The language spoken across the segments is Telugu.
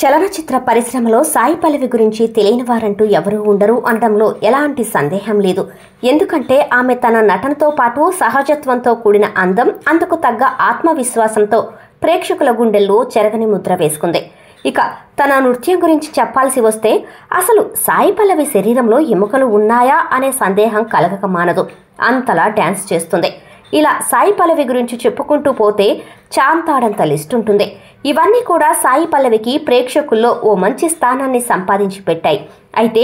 చలనచిత్ర పరిశ్రమలో సాయి పల్లవి గురించి తెలియని వారంటూ ఎవరూ ఉండరు అనడంలో ఎలాంటి సందేహం లేదు. ఎందుకంటే ఆమె తన నటనతో పాటు సహజత్వంతో కూడిన అందం, అందుకు తగ్గ ఆత్మవిశ్వాసంతో ప్రేక్షకుల గుండెల్లో చెరగని ముద్ర వేసుకుంది. ఇక తన నృత్యం గురించి చెప్పాల్సి వస్తే అసలు సాయి పల్లవి శరీరంలో ఎముకలు ఉన్నాయా అనే సందేహం కలగక మానదు. అంతలా డ్యాన్స్ చేస్తుంది. ఇలా సాయి పల్లవి గురించి చెప్పుకుంటూ పోతే చాంతాడంత లిస్ట్ ఉంటుంది. ఇవన్నీ కూడా సాయి పల్లవికి ప్రేక్షకుల్లో ఓ మంచి స్థానాన్ని సంపాదించి పెట్టాయి. అయితే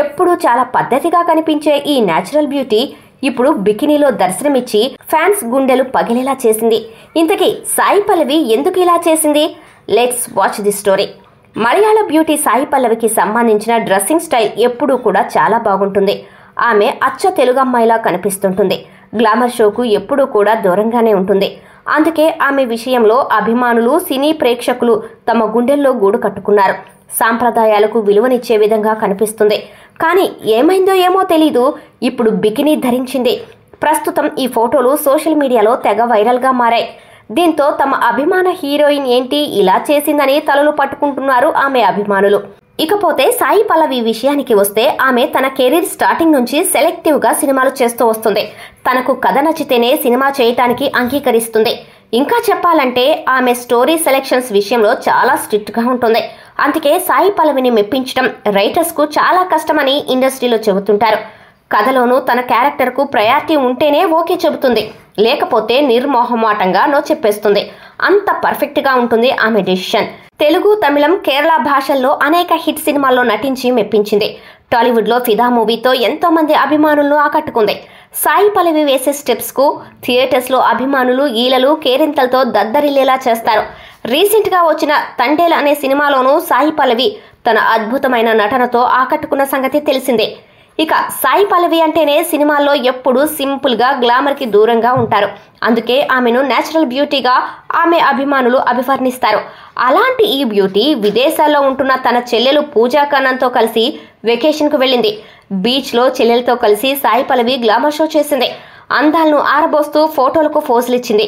ఎప్పుడూ చాలా పద్ధతిగా కనిపించే ఈ న్యాచురల్ బ్యూటీ ఇప్పుడు బికినీలో దర్శనమిచ్చి ఫ్యాన్స్ గుండెలు పగిలేలా చేసింది. ఇంతకీ సాయి పల్లవి ఎందుకు ఇలా చేసింది? Let's watch the story. Malayala beauty Sai పల్లవికి సంబంధించిన డ్రెస్సింగ్ స్టైల్ ఎప్పుడూ కూడా చాలా బాగుంటుంది. ఆమె అచ్చ తెలుగమ్మాయిలా కనిపిస్తుంటుంది. గ్లామర్ షోకు ఎప్పుడూ కూడా దూరంగానే ఉంటుంది. అందుకే ఆమె విషయంలో అభిమానులు, సినీ ప్రేక్షకులు తమ గుండెల్లో గూడు కట్టుకున్నారు. సాంప్రదాయాలకు విలువనిచ్చే విధంగా కనిపిస్తుంది. కానీ ఏమైందో ఏమో తెలీదు, ఇప్పుడు బికినీ ధరించింది. ప్రస్తుతం ఈ ఫోటోలు సోషల్ మీడియాలో తెగ వైరల్గా మారాయి. దీంతో తమ అభిమాన హీరోయిన్ ఏంటి ఇలా చేసిందని తలలు పట్టుకుంటున్నారు ఆమె అభిమానులు. ఇకపోతే సాయి పల్లవి విషయానికి వస్తే ఆమె తన కెరీర్ స్టార్టింగ్ నుంచి సెలెక్టివ్గా సినిమాలు చేస్తూ వస్తుంది. తనకు కథ నచ్చితేనే సినిమా చేయటానికి అంగీకరిస్తుంది. ఇంకా చెప్పాలంటే ఆమె స్టోరీ సెలెక్షన్స్ విషయంలో చాలా స్ట్రిక్ట్గా ఉంటుంది. అందుకే సాయి పల్లవిని మెప్పించడం రైటర్స్కు చాలా కష్టమని ఇండస్ట్రీలో చెబుతుంటారు. కథలోనూ తన క్యారెక్టర్కు ప్రయారిటీ ఉంటేనే ఓకే చెబుతుంది, లేకపోతే నిర్మోహమాటంగా నో చెప్పేస్తుంది. అంత పర్ఫెక్ట్గా ఉంటుంది ఆమె డెసిషన్. తెలుగు, తమిళం, కేరళ భాషల్లో అనేక హిట్ సినిమాల్లో నటించి మెప్పించింది. టాలీవుడ్లో ఫిదా మూవీతో ఎంతో మంది అభిమానులను ఆకట్టుకుంది. సాయి పల్లవి వేసే స్టెప్స్కు థియేటర్స్లో అభిమానులు ఈలలు కేరింతలతో దద్దరిల్లేలా చేస్తారు. రీసెంట్గా వచ్చిన తండేల్ అనే సినిమాలోనూ సాయి పల్లవి తన అద్భుతమైన నటనతో ఆకట్టుకున్న సంగతి తెలిసిందే. ఇక సాయి పల్లవి అంటేనే సినిమాల్లో ఎప్పుడూ సింపుల్గా, గ్లామర్కి దూరంగా ఉంటారు. అందుకే ఆమెను న్యాచురల్ బ్యూటీగా ఆమె అభిమానులు అభివర్ణిస్తారు. అలాంటి ఈ బ్యూటీ విదేశాల్లో ఉంటున్న తన చెల్లెలు పూజా కన్నన్తో కలిసి వెకేషన్కు వెళ్ళింది. బీచ్లో చెల్లెలతో కలిసి సాయి పల్లవి గ్లామర్ షో చేసింది. అందాలను ఆరబోస్తూ ఫోటోలకు ఫోజులిచ్చింది.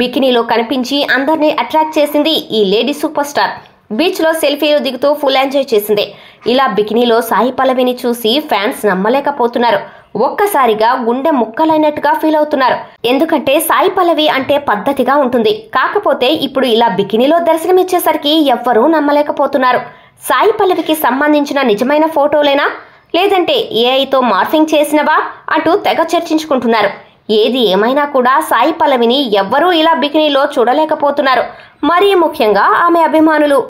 బికినీలో కనిపించి అందరినీ అట్రాక్ట్ చేసింది ఈ లేడీ సూపర్ స్టార్. బీచ్లో సెల్ఫీలు దిగుతూ ఫుల్ ఎంజాయ్ చేసింది. ఇలా బికినీలో సాయి పల్లవిని చూసి ఫ్యాన్స్ నమ్మలేకపోతున్నారు. ఒక్కసారిగా గుండె ముక్కలైనట్టుగా ఫీల్ అవుతున్నారు. ఎందుకంటే సాయి పల్లవి అంటే పద్ధతిగా ఉంటుంది. కాకపోతే ఇప్పుడు ఇలా బికినీలో దర్శనమిచ్చేసరికి ఎవ్వరూ నమ్మలేకపోతున్నారు. సాయి పల్లవికి సంబంధించిన నిజమైన ఫోటోలేనా, లేదంటే ఏఐతో మార్ఫింగ్ చేసినవా అంటూ తెగ చర్చించుకుంటున్నారు. ఏది ఏమైనా కూడా సాయి పల్లవిని ఎవ్వరూ ఇలా బికినీలో చూడలేకపోతున్నారు. మరీ ముఖ్యంగా ఆమె అభిమానులు.